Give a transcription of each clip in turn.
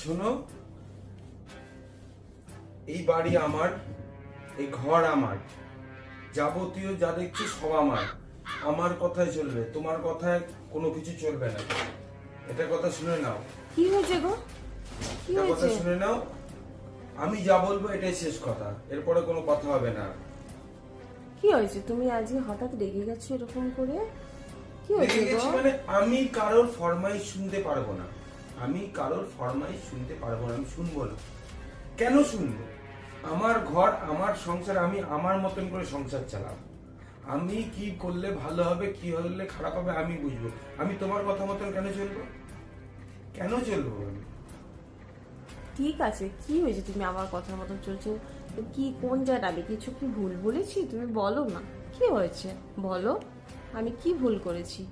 শোনো, এই বাড়ি আমার, এই ঘর আমার, যাবতীয় যা দেখছি সব আমার। আমার কথাই চলবে, তোমার কথায় কোনো কিছু চলবে না। এটা কথা শুনে নাও। কি হয়েছে গো? কি এটা কথা হয়েছে? শুনে নাও, আমি যা বলবো এটাই শেষ কথা, এরপরে কোনো কথা হবে না। কি হয়েছে? তুমি আজকে হঠাৎ রেগে গেছো এরকম করে? কি হয়েছে রেগে গো? গেছি মানে আমি কারোর ফরমাইশ শুনতে পারবো না। আমি কারোর ফরমাইশ শুনতে পারবো না, আমি শুনবো না। কেন শুনবো? আমার ঘর, আমার সংসার, আমি আমার মতন করে সংসার চালাবো। আমি কি করলে ভালো হবে, কি হলে খারাপ হবে আমি বুঝবো। আমি তোমার কথা মতন কেন চলবো? কেন চলবো আমি? ঠিক আছে, কি হয়েছে? তুমি আমার কথার মতো চলছো? কি কোন জায়গাটা আমি কিছু কি ভুল বলেছি? তুমি বলো না, কি হয়েছে বলো। আমি কি ভুল করেছি?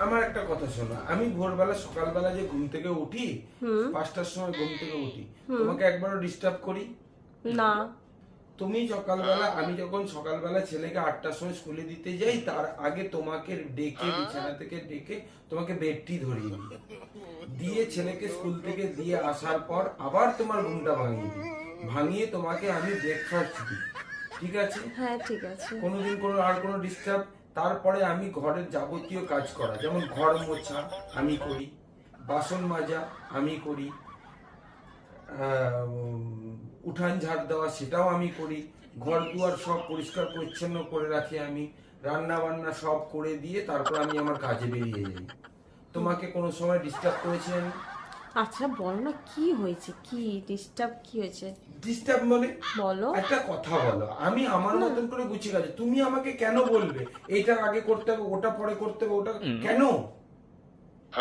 আমার একটা কথা শোনো, আমি ভোরবেলা সকালবেলা যে ঘুম থেকে উঠি, হুম 5টার সময় ঘুম থেকে উঠি, তোমাকে একবারও ডিস্টার্ব করি? না। তুমি সকালবেলা, আমি যখন সকালবেলা ছেলেকে 8টার সময় স্কুলে দিতে যাই, তার আগে তোমাকে ডেকে, বিছানা থেকে ডেকে তোমাকে বেডটি ধরিয়ে দিই, দিয়ে ছেলেকে স্কুল থেকে দিয়ে আসার পর আবার তোমার ঘুমটা ভাঙিয়ে তোমাকে আমি ব্রেকফাস্ট দিই। ঠিক আছে? হ্যাঁ ঠিক আছে। কোনোদিন আর কোনো ডিস্টার্ব। তারপরে আমি ঘরের যাবতীয় কাজ করা, যেমন ঘর মোছা আমি করি, বাসন মাজা আমি করি, উঠান ঝাড় দেওয়া সেটাও আমি করি, ঘর দুয়ার সব পরিষ্কার পরিচ্ছন্ন করে রাখি আমি, রান্না বান্না সব করে দিয়ে তারপর আমি আমার কাজে বেরিয়ে যাই। তোমাকে কোনো সময় ডিস্টার্ব করেছেন? আচ্ছা বলো না, কি হয়েছে? কি ডিস্টার্ব কি হয়েছে? ডিস্টার্ব মানে? বলো। একটা কথা বলো, আমি আমার মতন করে গুছিয়ে গেছি, তুমি আমাকে কেন বলবে এইটা আগে করতে হবে, ওটা পরে করতে হবে? ওটা কেন?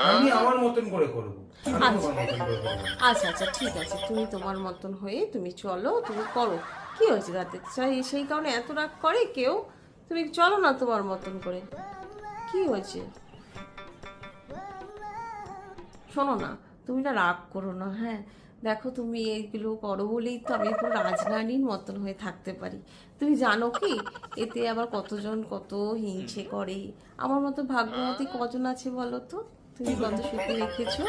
আমি আমার মতন করে করব। আমি আমার মতন করে করবো। আচ্ছা আচ্ছা ঠিক আছে, তুমি তোমার মতন হয়ে তুমি চলো, তুমি করো। কি হয়েছে রাতে? সেই কারণে এত রাগ করে কেউ? তুমি চলো না তোমার মতন করে। কি হয়েছে? শোনো না, তুমি না রাগ করো না, হ্যাঁ। দেখো তুমি এইগুলো করো বলেই তো আমি পুরো রাজরানীর মতন হয়ে থাকতে পারি। তুমি জানো কি, এতে আবার কতজন কত হিংসে করে। আমার মতো ভাগ্যবতী কজন আছে বলো তো? তুমি কত সুখে রেখেছো।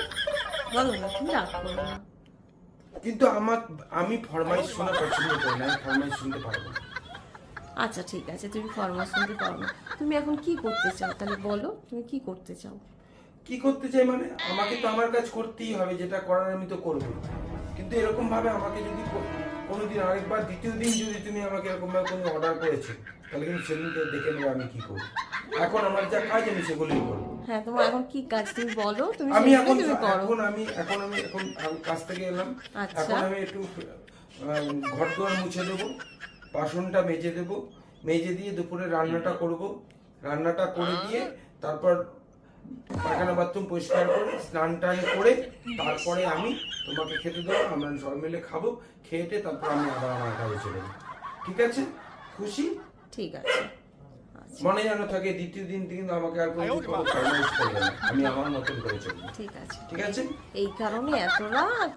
বলো না, তুমি রাগ করো না। কিন্তু আমি ফরমাইশ শোনা পছন্দ করি না, আমি ফরমাইশ শুনতে পারবো না। আচ্ছা ঠিক আছে, তুমি ফরমাস শুনতে পারো না। তুমি এখন কি করতে চাও তাহলে বলো, তুমি কি করতে চাও? কি করতে চাই মানে, আমাকে তো আমার কাজ করতেই হবে, যেটা করার আমি তো করবো। কিন্তু এরকম ভাবে আমাকে যদি কোনোদিন আরেকবার, দ্বিতীয় দিন যদি তুমি আমাকে এরকম ভাবে কোনো অর্ডার করেছো, তাহলে কিন্তু সেদিনকে দেখে নেবো আমি কি করবো। এখন আমার যা কাজ আমি সেগুলোই করবো। হ্যাঁ, তোমার এখন কি কাজ তুমি বলো, তুমি আমি সেগুলো এখন তুমি করো। এখন কাজ থেকে এলাম। আচ্ছা। এখন আমি একটু ঘর দুয়ার মুছে দেবো, বাসনটা মেজে দেবো, মেজে দিয়ে দুপুরে রান্নাটা করব। রান্নাটা করে দিয়ে তারপর পায়খানা বাথরুম পরিষ্কার করে স্নান টান করে তারপরে আমি তোমাকে খেতে দেবো, আমরা সবাই মিলে খাবো। খেয়ে তারপর আমি আবার আমার কাজে চলে যাবো। ঠিক আছে? খুশি? ঠিক আছে। মনে যেন থাকে, দ্বিতীয় দিন কিন্তু আমাকে আর কোনো ফরমাইশ করবে না, আমি আমার মতন করে চলবো। ঠিক আছে। ঠিক আছে? এই কারণে এত রাগ?